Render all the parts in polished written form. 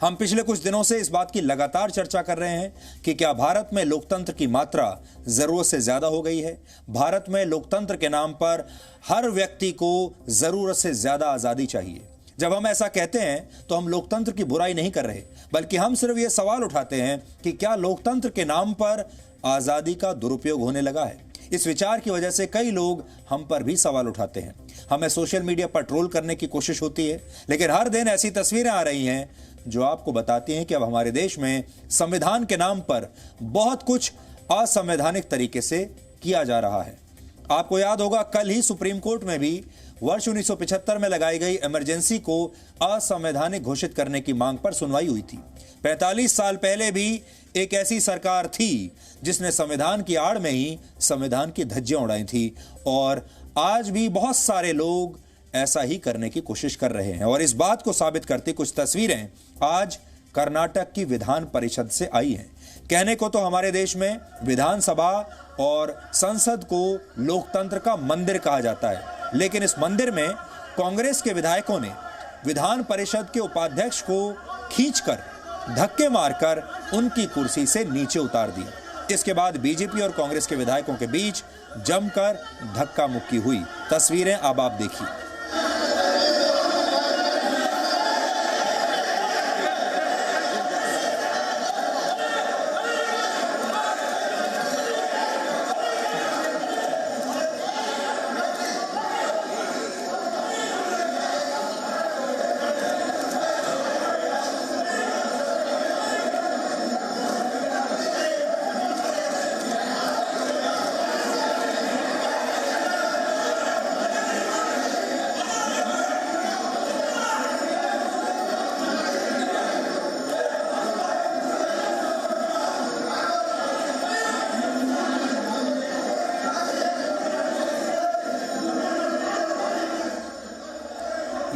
हम पिछले कुछ दिनों से इस बात की लगातार चर्चा कर रहे हैं कि क्या भारत में लोकतंत्र की मात्रा जरूरत से ज्यादा हो गई है। भारत में लोकतंत्र के नाम पर हर व्यक्ति को जरूरत से ज्यादा आजादी चाहिए। जब हम ऐसा कहते हैं तो हम लोकतंत्र की बुराई नहीं कर रहे, बल्कि हम सिर्फ यह सवाल उठाते हैं कि क्या लोकतंत्र के नाम पर आजादी का दुरुपयोग होने लगा है। इस विचार की वजह से कई लोग हम पर भी सवाल उठाते हैं। हमें सोशल मीडिया पर ट्रोल करने की कोशिश होती है, लेकिन हर दिन ऐसी तस्वीरें आ रही हैं जो आपको बताती हैं कि अब हमारे देश में संविधान के नाम पर बहुत कुछ असंवैधानिक तरीके से किया जा रहा है। आपको याद होगा, कल ही सुप्रीम कोर्ट में भी वर्ष 1975 में लगाई गई इमरजेंसी को असंवैधानिक घोषित करने की मांग पर सुनवाई हुई थी। 45 साल पहले भी एक ऐसी सरकार थी जिसने संविधान की आड़ में ही संविधान की धज्जियां उड़ाई थी, और आज भी बहुत सारे लोग ऐसा ही करने की कोशिश कर रहे हैं। और इस बात को साबित करती कुछ तस्वीरें आज कर्नाटक की विधान परिषद से आई हैं। कहने को तो हमारे देश में विधानसभा और संसद को लोकतंत्र का मंदिर कहा जाता है, लेकिन इस मंदिर में कांग्रेस के विधायकों ने विधान परिषद के उपाध्यक्ष को खींचकर धक्के मारकर उनकी कुर्सी से नीचे उतार दिया। इसके बाद बीजेपी और कांग्रेस के विधायकों के बीच जमकर धक्का मुक्की हुई। तस्वीरें अब आप देखिए।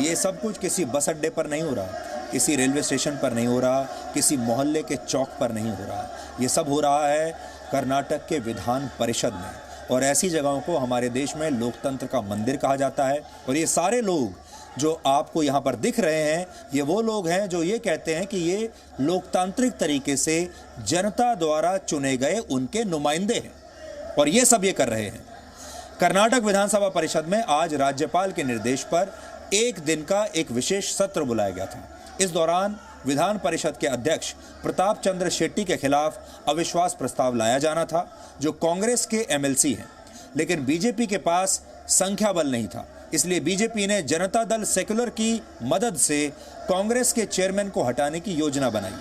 ये सब कुछ किसी बस अड्डे पर नहीं हो रहा, किसी रेलवे स्टेशन पर नहीं हो रहा, किसी मोहल्ले के चौक पर नहीं हो रहा। ये सब हो रहा है कर्नाटक के विधान परिषद में, और ऐसी जगहों को हमारे देश में लोकतंत्र का मंदिर कहा जाता है। और ये सारे लोग जो आपको यहाँ पर दिख रहे हैं, ये वो लोग हैं जो ये कहते हैं कि ये लोकतांत्रिक तरीके से जनता द्वारा चुने गए उनके नुमाइंदे हैं, और ये सब ये कर रहे हैं। कर्नाटक विधानसभा परिषद में आज राज्यपाल के निर्देश पर एक दिन का एक विशेष सत्र बुलाया गया था। इस दौरान विधान परिषद के अध्यक्ष प्रताप चंद्र शेट्टी के खिलाफ अविश्वास प्रस्ताव लाया जाना था, जो कांग्रेस के एमएलसी हैं, लेकिन बीजेपी के पास संख्या बल नहीं था। इसलिए बीजेपी ने जनता दल सेक्युलर की मदद से कांग्रेस के चेयरमैन को हटाने की योजना बनाई।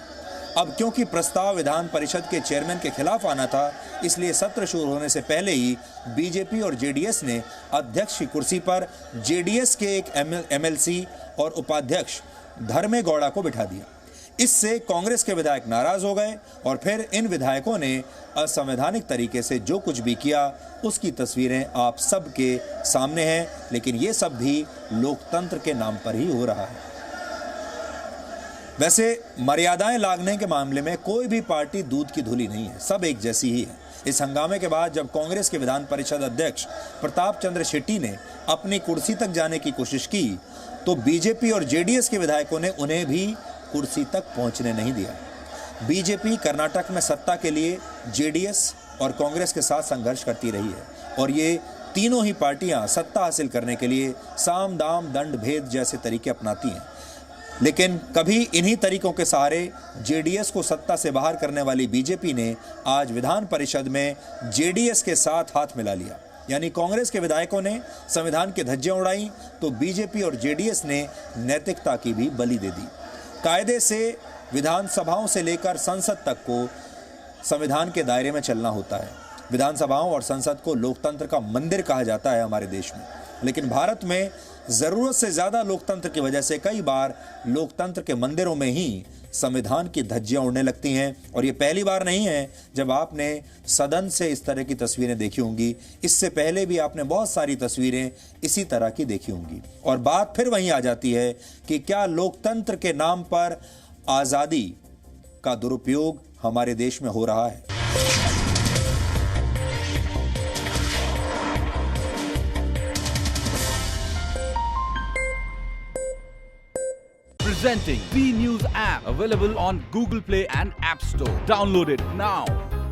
अब क्योंकि प्रस्ताव विधान परिषद के चेयरमैन के खिलाफ आना था, इसलिए सत्र शुरू होने से पहले ही बीजेपी और जेडीएस ने अध्यक्ष की कुर्सी पर जेडीएस के एक एमएलसी और उपाध्यक्ष धर्मे गौड़ा को बिठा दिया। इससे कांग्रेस के विधायक नाराज हो गए, और फिर इन विधायकों ने असंवैधानिक तरीके से जो कुछ भी किया उसकी तस्वीरें आप सबके सामने हैं। लेकिन ये सब भी लोकतंत्र के नाम पर ही हो रहा है। वैसे मर्यादाएं लागने के मामले में कोई भी पार्टी दूध की धुली नहीं है, सब एक जैसी ही है। इस हंगामे के बाद जब कांग्रेस के विधान परिषद अध्यक्ष प्रताप चंद्र शेट्टी ने अपनी कुर्सी तक जाने की कोशिश की, तो बीजेपी और जेडीएस के विधायकों ने उन्हें भी कुर्सी तक पहुंचने नहीं दिया। बीजेपी कर्नाटक में सत्ता के लिए जेडीएस और कांग्रेस के साथ संघर्ष करती रही है, और ये तीनों ही पार्टियां सत्ता हासिल करने के लिए साम दाम दंड भेद जैसे तरीके अपनाती हैं। लेकिन कभी इन्हीं तरीकों के सहारे जेडीएस को सत्ता से बाहर करने वाली बीजेपी ने आज विधान परिषद में जेडीएस के साथ हाथ मिला लिया। यानी कांग्रेस के विधायकों ने संविधान की धज्जियां उड़ाई, तो बीजेपी और जेडीएस ने नैतिकता की भी बलि दे दी। कायदे से विधानसभाओं से लेकर संसद तक को संविधान के दायरे में चलना होता है। विधानसभाओं और संसद को लोकतंत्र का मंदिर कहा जाता है हमारे देश में, लेकिन भारत में जरूरत से ज्यादा लोकतंत्र की वजह से कई बार लोकतंत्र के मंदिरों में ही संविधान की धज्जियां उड़ने लगती हैं। और ये पहली बार नहीं है जब आपने सदन से इस तरह की तस्वीरें देखी होंगी। इससे पहले भी आपने बहुत सारी तस्वीरें इसी तरह की देखी होंगी। और बात फिर वहीं आ जाती है कि क्या लोकतंत्र के नाम पर आजादी का दुरुपयोग हमारे देश में हो रहा है। Presenting the News app, available on Google Play and App Store. Download it now.